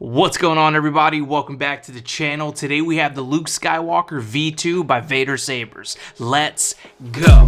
What's going on, everybody? Welcome back to the channel. Today we have the Luke Skywalker V2 by Vader Sabers. Let's go.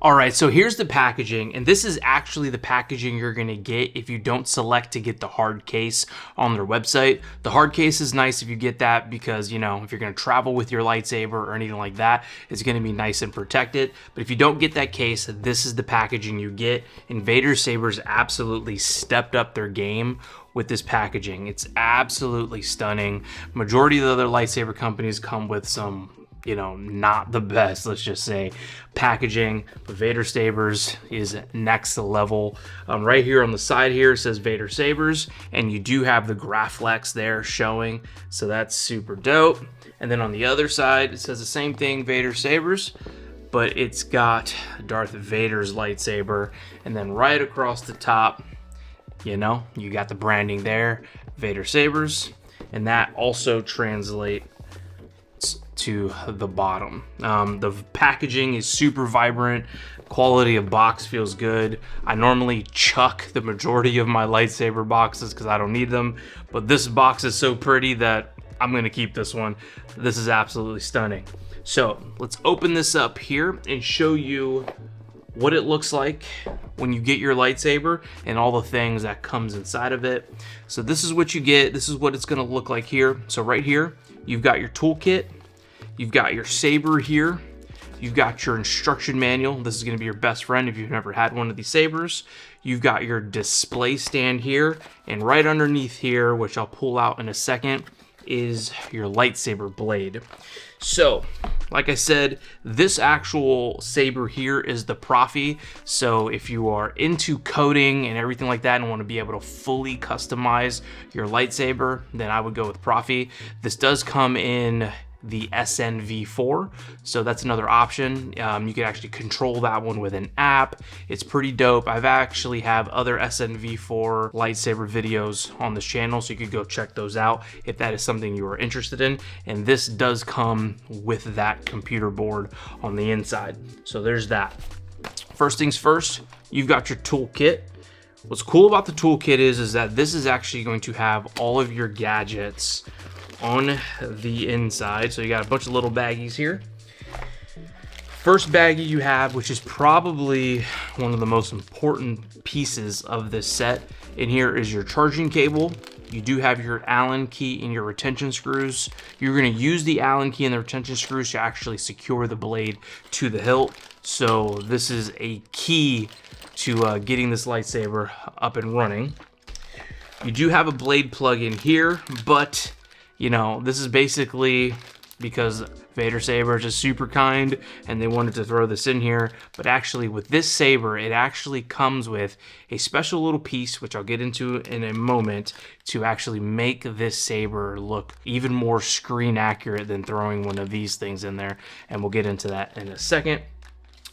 Alright, so here's the packaging, and this is actually the packaging you're going to get if you don't select to get the hard case on their website. The hard case is nice if you get that because, you know, if you're going to travel with your lightsaber or anything like that, it's going to be nice and protected. But if you don't get that case, this is the packaging you get, and Vader Sabers absolutely stepped up their game with this packaging. It's absolutely stunning. Majority of the other lightsaber companies come with some, you know, not the best, let's just say, packaging. But Vader Sabers is next level. Right here on the side here it says Vader Sabers, and you do have the Graflex there showing, so that's super dope. And then on the other side it says the same thing, Vader Sabers, but it's got Darth Vader's lightsaber. And then right across the top, you know, you got the branding there, Vader Sabers, and that also translates to the bottom. The packaging is super vibrant. Quality of box feels good. I normally chuck the majority of my lightsaber boxes because I don't need them, but this box is so pretty that I'm gonna keep this one. This is absolutely stunning. So let's open this up here and show you what it looks like when you get your lightsaber and all the things that comes inside of it. So this is what you get. This is what it's gonna look like here. So right here, you've got your toolkit. You've got your saber here. You've got your instruction manual. This is going to be your best friend if you've never had one of these sabers. You've got your display stand here. And right underneath here, which I'll pull out in a second, is your lightsaber blade. So, like I said, this actual saber here is the Profi. So if you are into coding and everything like that and want to be able to fully customize your lightsaber, then I would go with Profi. This does come in the SNV4, so that's another option. You can actually control that one with an app. It's pretty dope. I've actually have other SNV4 lightsaber videos on this channel, so you could go check those out if that is something you are interested in. And this does come with that computer board on the inside, so there's that. First things first, you've got your toolkit. What's cool about the toolkit is that this is actually going to have all of your gadgets on the inside. So you got a bunch of little baggies here. First baggie you have, which is probably one of the most important pieces of this set, in here is your charging cable. You do have your Allen key and your retention screws. You're going to use the Allen key and the retention screws to actually secure the blade to the hilt. So this is a key to getting this lightsaber up and running. You do have a blade plug in here, but you know, this is basically because Vader Sabers is super kind and they wanted to throw this in here. But actually with this saber, it actually comes with a special little piece, which I'll get into in a moment, to actually make this saber look even more screen accurate than throwing one of these things in there. And we'll get into that in a second.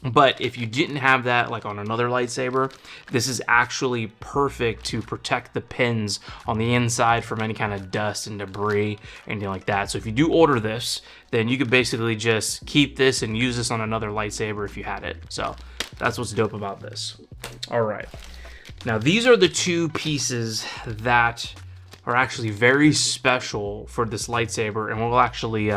But if you didn't have that, like on another lightsaber, this is actually perfect to protect the pins on the inside from any kind of dust and debris, anything like that. So if you do order this, then you could basically just keep this and use this on another lightsaber if you had it. So that's what's dope about this. All right. Now these are the two pieces that are actually very special for this lightsaber, and we'll actually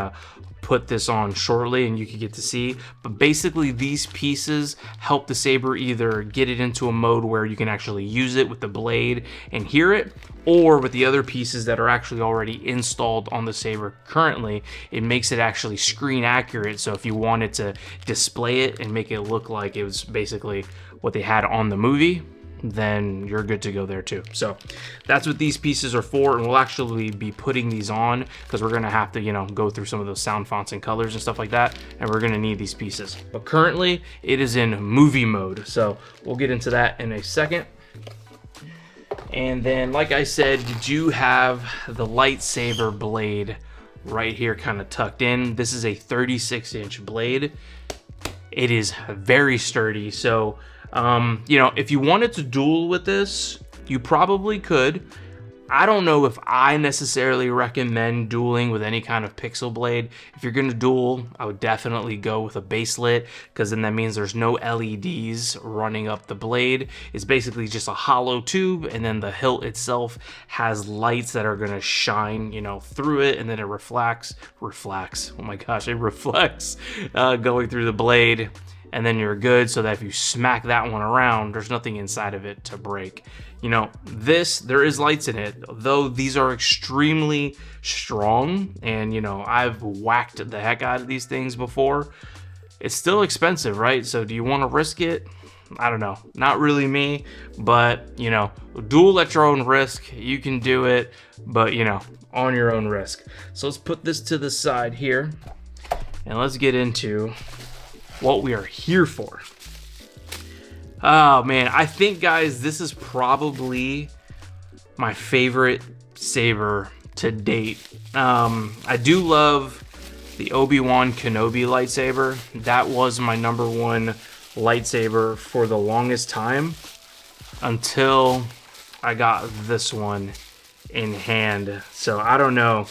put this on shortly and you can get to see. But basically these pieces help the saber either get it into a mode where you can actually use it with the blade and hear it, or with the other pieces that are actually already installed on the saber currently, it makes it actually screen accurate. So if you wanted to display it and make it look like it was basically what they had on the movie, then you're good to go there too. So that's what these pieces are for, and we'll actually be putting these on because we're gonna have to, you know, go through some of those sound fonts and colors and stuff like that, and we're gonna need these pieces. But currently it is in movie mode, so we'll get into that in a second. And then, like I said, you do have the lightsaber blade right here kind of tucked in. This is a 36-inch blade. It is very sturdy, so you know, if you wanted to duel with this, you probably could. I don't know if I necessarily recommend dueling with any kind of pixel blade. If you're gonna duel, I would definitely go with a baselit, because then that means there's no LEDs running up the blade. It's basically just a hollow tube, and then the hilt itself has lights that are gonna shine, you know, through it, and then it reflects, oh my gosh, it reflects going through the blade, and then you're good, so that if you smack that one around, there's nothing inside of it to break. You know, there is lights in it, though these are extremely strong, and you know, I've whacked the heck out of these things before. It's still expensive, right? So do you want to risk it? I don't know, not really me, but you know, duel at your own risk. You can do it, but you know, on your own risk. So let's put this to the side here, and let's get into what we are here for. Oh man, I think, guys, this is probably my favorite saber to date. I do love the Obi-Wan Kenobi lightsaber. That was my #1 lightsaber for the longest time, until I got this one in hand. So I don't know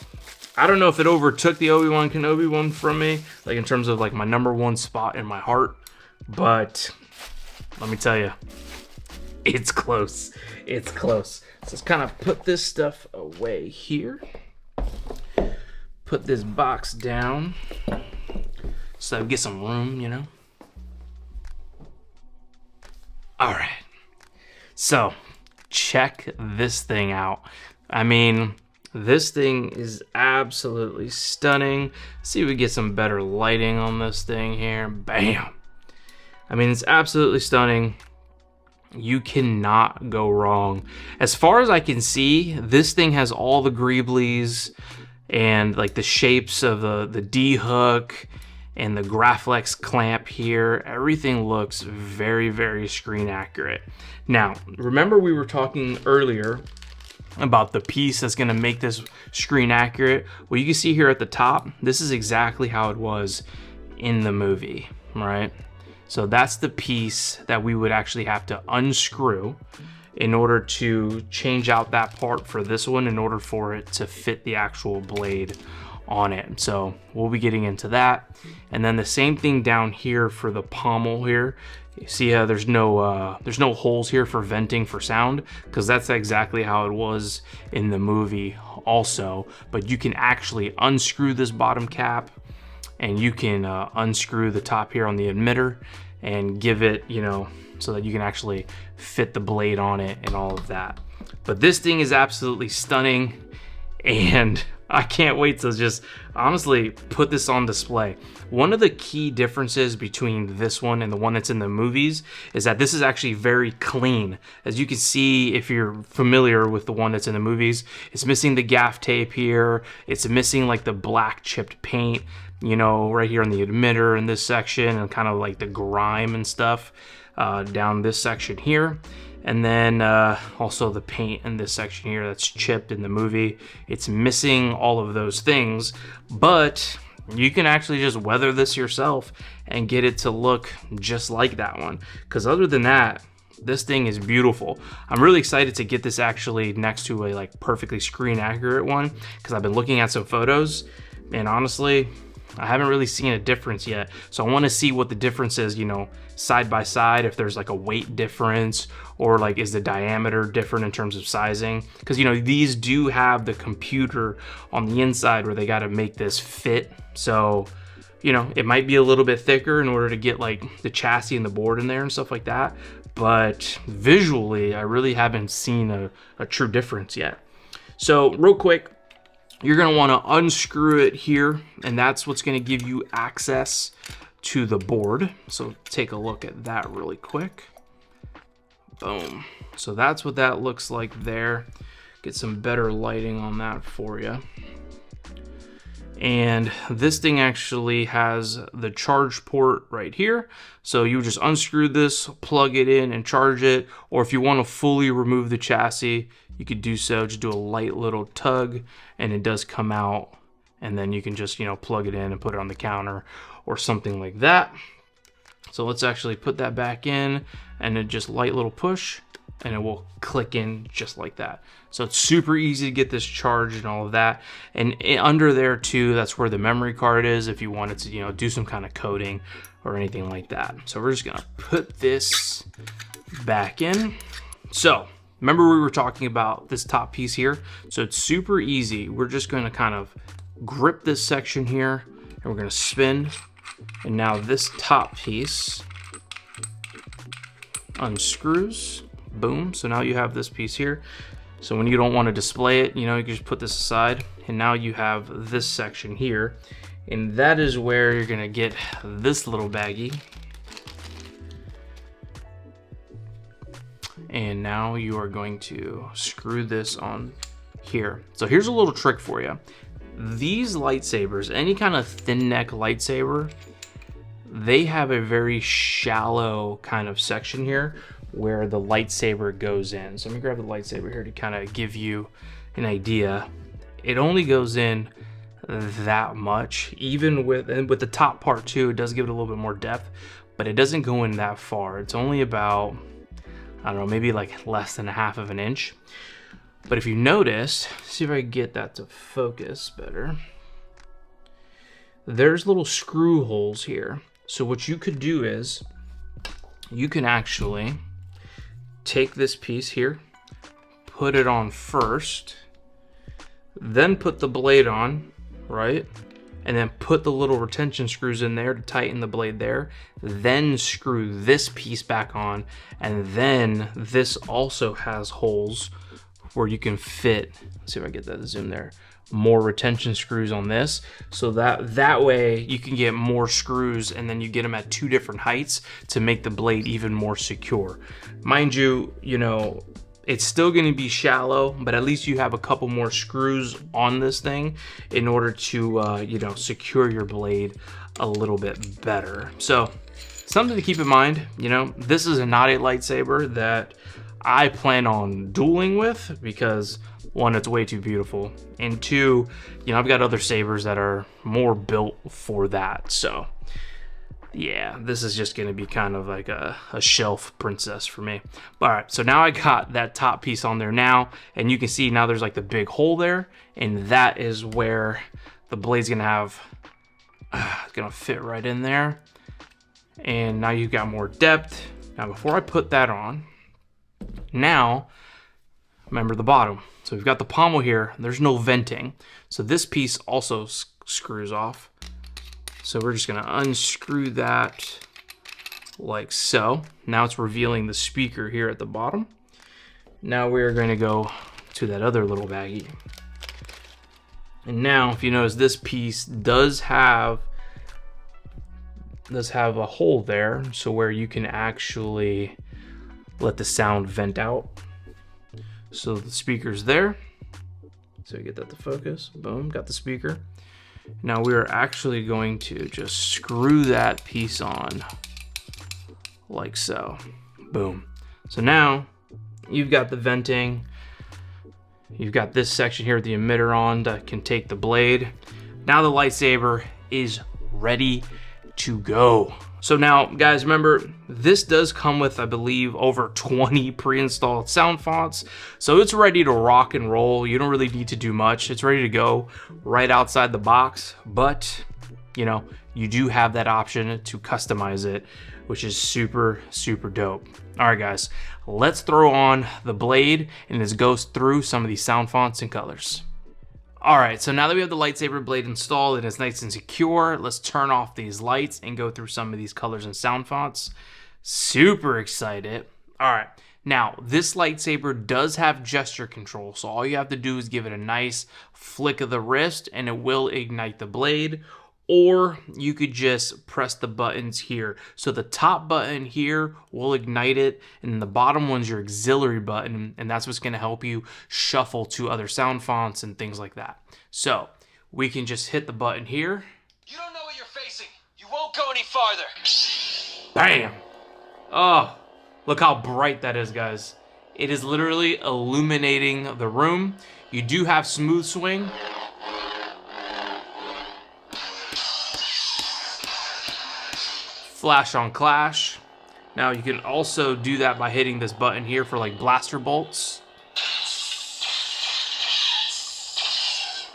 if it overtook the Obi-Wan Kenobi one from me, like in terms of like my #1 spot in my heart, but let me tell you, it's close. It's close. So let's kind of put this stuff away here. Put this box down so I get some room, you know. All right. So check this thing out. I mean, this thing is absolutely stunning. See if we get some better lighting on this thing here. Bam. I mean, it's absolutely stunning. You cannot go wrong. As far as I can see, this thing has all the greeblies and like the shapes of the D-hook and the Graflex clamp here. Everything looks very, very screen accurate. Now, remember we were talking earlier about the piece that's gonna make this screen accurate? Well, you can see here at the top, this is exactly how it was in the movie, right? So that's the piece that we would actually have to unscrew in order to change out that part for this one, in order for it to fit the actual blade on it. So we'll be getting into that. And then the same thing down here for the pommel here. You see how there's no holes here for venting for sound, because that's exactly how it was in the movie also. But you can actually unscrew this bottom cap, and you can unscrew the top here on the emitter and give it, you know, so that you can actually fit the blade on it and all of that. But this thing is absolutely stunning, and I can't wait to just honestly put this on display. One of the key differences between this one and the one that's in the movies is that this is actually very clean. As you can see, if you're familiar with the one that's in the movies, it's missing the gaff tape here. It's missing like the black chipped paint, you know, right here on the emitter in this section, and kind of like the grime and stuff down this section here. And then also the paint in this section here that's chipped in the movie. It's missing all of those things, but you can actually just weather this yourself and get it to look just like that one. Because other than that, this thing is beautiful. I'm really excited to get this actually next to a like perfectly screen accurate one, because I've been looking at some photos, and honestly, I haven't really seen a difference yet. So I want to see what the difference is, you know, side by side, if there's like a weight difference, or like is the diameter different in terms of sizing. Because, you know, these do have the computer on the inside where they got to make this fit. So, you know, it might be a little bit thicker in order to get like the chassis and the board in there and stuff like that. But visually, I really haven't seen a true difference yet. So real quick, you're going to want to unscrew it here, and that's what's going to give you access to the board. So take a look at that really quick. Boom. So that's what that looks like there. Get some better lighting on that for you. And this thing actually has the charge port right here. So you just unscrew this, plug it in and charge it. Or if you want to fully remove the chassis, you could do so. Just do a light little tug and it does come out. And then you can just, plug it in and put it on the counter or something like that. So let's actually put that back in and then just light little push and it will click in just like that. So it's super easy to get this charged and all of that. And under there too, that's where the memory card is if you wanted to, do some kind of coding or anything like that. So we're just gonna put this back in. So remember we were talking about this top piece here? So it's super easy. We're just gonna kind of grip this section here and we're gonna spin. And now this top piece unscrews. Boom. So now you have this piece here. So when you don't want to display it, you can just put this aside. And now you have this section here. And that is where you're going to get this little baggie. And now you are going to screw this on here. So here's a little trick for you. These lightsabers, any kind of thin neck lightsaber, they have a very shallow kind of section here where the lightsaber goes in. So let me grab the lightsaber here to kind of give you an idea. It only goes in that much, even with the top part too. It does give it a little bit more depth, but it doesn't go in that far. It's only about, I don't know, maybe like less than 1/2 of an inch. But if you notice, see if I can get that to focus better. There's little screw holes here. So what you could do is you can actually take this piece here, put it on first, then put the blade on, right? And then put the little retention screws in there to tighten the blade there. Then screw this piece back on. And then this also has holes where you can fit, let's see if I get that to zoom there, more retention screws on this. So that way you can get more screws and then you get them at 2 different heights to make the blade even more secure. Mind you, it's still going to be shallow, but at least you have a couple more screws on this thing in order to, secure your blade a little bit better. So something to keep in mind, this is not a lightsaber that I plan on dueling with because 1, it's way too beautiful, and 2, I've got other sabers that are more built for that. So yeah, this is just going to be kind of like a shelf princess for me. All right, so now I got that top piece on there now, and you can see now there's like the big hole there, and that is where the blade's going to have, it's going to fit right in there. And now you've got more depth. Now before I put that on, now remember the bottom. So we've got the pommel here. There's no venting. So this piece also screws off. So we're just going to unscrew that like so. Now it's revealing the speaker here at the bottom. Now we're going to go to that other little baggie. And now if you notice, this piece does have a hole there, so where you can actually let the sound vent out. So the speaker's there. So get that to focus. Boom, got the speaker. Now we are actually going to just screw that piece on like so. Boom. So now you've got the venting. You've got this section here with the emitter on that can take the blade. Now the lightsaber is ready to go. So now, guys, remember, this does come with, I believe, over 20 pre-installed sound fonts. So it's ready to rock and roll. You don't really need to do much. It's ready to go right outside the box. But, you do have that option to customize it, which is super, super dope. All right, guys, let's throw on the blade and let's go through some of these sound fonts and colors. All right, so now that we have the lightsaber blade installed and it's nice and secure, let's turn off these lights and go through some of these colors and sound fonts. Super excited. All right, now this lightsaber does have gesture control, so all you have to do is give it a nice flick of the wrist and it will ignite the blade. or you could just press the buttons here. So the top button here will ignite it, and the bottom one's your auxiliary button, and that's what's gonna help you shuffle to other sound fonts and things like that. So we can just hit the button here. You don't know what you're facing. You won't go any farther. Bam! Oh, look how bright that is, guys. It is literally illuminating the room. You do have smooth swing. Flash on clash. Now you can also do that by hitting this button here for like blaster bolts.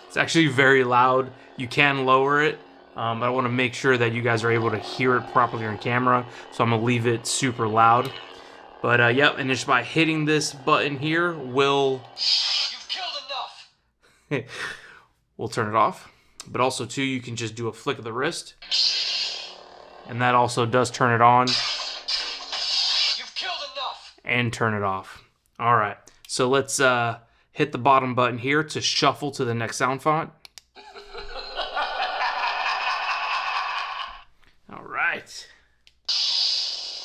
It's actually very loud. You can lower it. But I want to make sure that you guys are able to hear it properly on camera. So I'm going to leave it super loud. But yep, and just by hitting this button here, You've killed enough. We'll turn it off. But also too, you can just do a flick of the wrist. And that also does turn it on. You've killed enough. And turn it off. All right, so let's hit the bottom button here to shuffle to the next sound font. All right.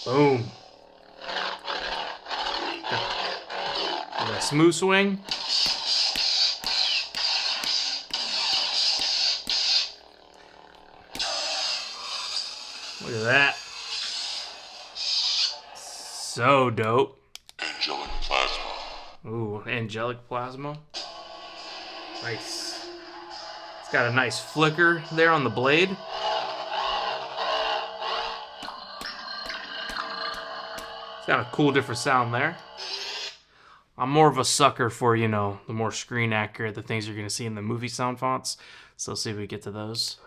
Boom. And a smooth swing. Look at that. So dope. Angelic plasma. Ooh, angelic plasma. Nice. It's got a nice flicker there on the blade. It's got a cool different sound there. I'm more of a sucker for, you know, the more screen accurate, the things you're going to see in the movie sound fonts. So let's see if we get to those.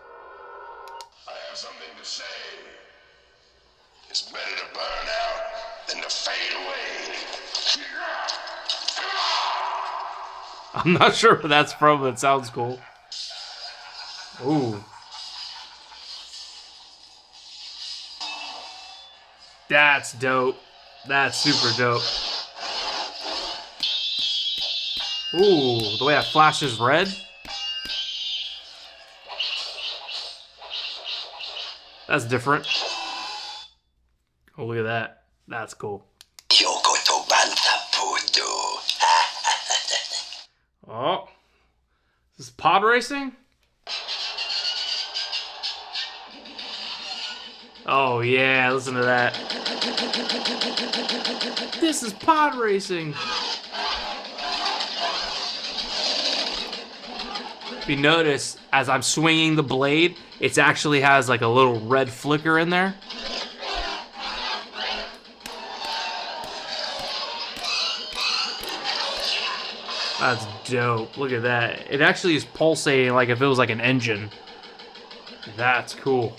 I have something to say. It's better to burn out than to fade away. I'm not sure where that's from, but it sounds cool. Ooh. That's dope. That's super dope. Ooh, the way that flashes red. That's different. Oh, look at that. That's cool. Oh. Is this pod racing? Oh, yeah, listen to that. This is pod racing. If you notice, as I'm swinging the blade, it actually has like a little red flicker in there. That's dope. Look at that. It actually is pulsating like if it was like an engine. That's cool.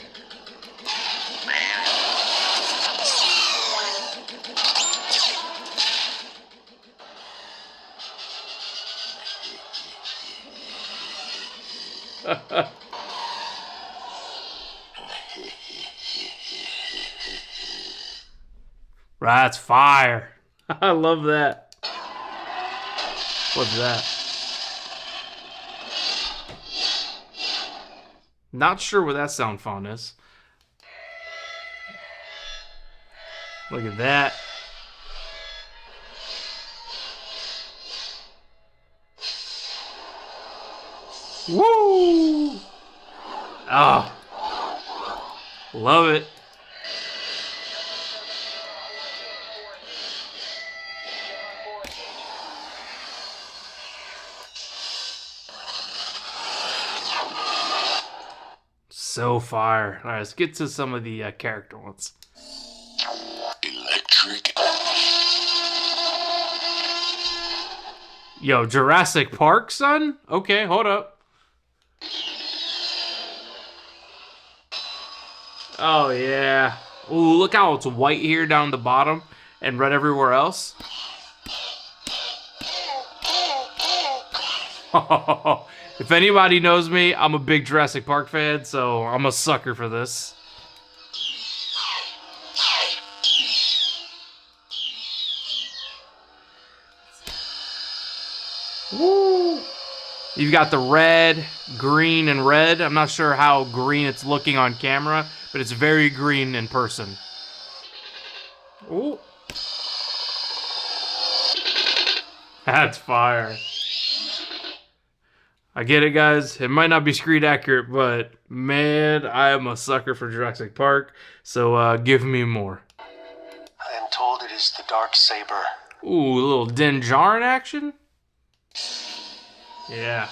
That's fire. I love that. What's that? Not sure what that sound font is. Look at that. Woo! Oh. Love it. So fire. All right, let's get to some of the character ones. Electric. Yo, Jurassic Park, son? Okay, hold up. Oh, yeah. Ooh, look how it's white here down the bottom and red everywhere else. If anybody knows me, I'm a big Jurassic Park fan, so I'm a sucker for this. Woo! You've got the red, green, and red. I'm not sure how green it's looking on camera, but it's very green in person. Ooh. That's fire. I get it, guys. It might not be screen accurate, but man, I am a sucker for Jurassic Park, so give me more. I am told it is the Dark Saber. Ooh, a little Din Djarin action? Yeah.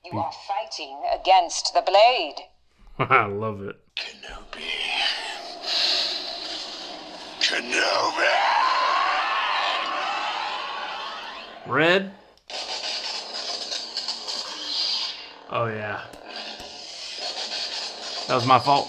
You are fighting against the blade. I love it. Kenobi. Kenobi! Red? Oh yeah. That was my fault.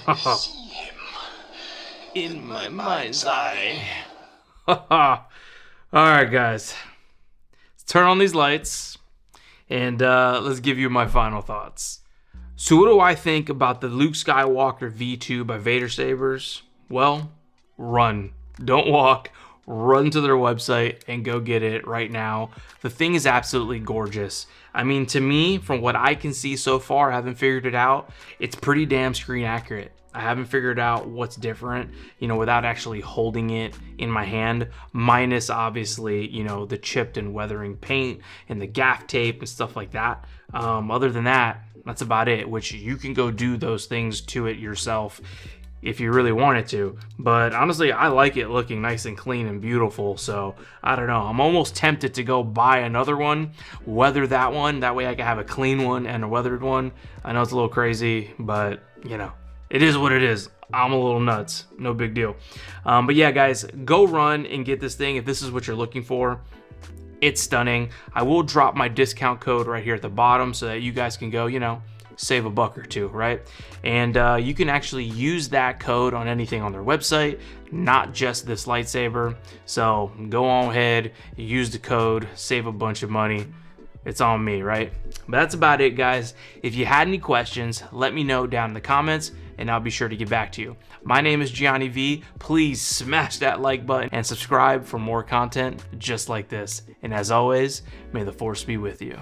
I can see him In my mind's eye. Alright, guys. Let's turn on these lights and let's give you my final thoughts. So what do I think about the Luke Skywalker V2 by Vader Sabers? Well, run. Don't walk. Run to their website and go get it right now. The thing is absolutely gorgeous. I mean, to me, from what I can see so far, I haven't figured it out, it's pretty damn screen accurate. I haven't figured out what's different, you know, without actually holding it in my hand, minus obviously, you know, the chipped and weathering paint and the gaff tape and stuff like that. Other than that, that's about it, which you can go do those things to it yourself if you really wanted to. But honestly, I like it looking nice and clean and beautiful, so I don't know. I'm almost tempted to go buy another one, weather that one, that way I can have a clean one and a weathered one. I know it's a little crazy, but you know, it is what it is. I'm a little nuts, no big deal. But yeah, guys, go run and get this thing if this is what you're looking for. It's stunning. I will drop my discount code right here at the bottom so that you guys can go, you know, save a buck or two, right? And you can actually use that code on anything on their website, not just this lightsaber. So go on ahead, use the code, save a bunch of money. It's on me, right? But that's about it, guys. If you had any questions, let me know down in the comments and I'll be sure to get back to you. My name is Gianni V. Please smash that like button and subscribe for more content just like this. And as always, may the force be with you.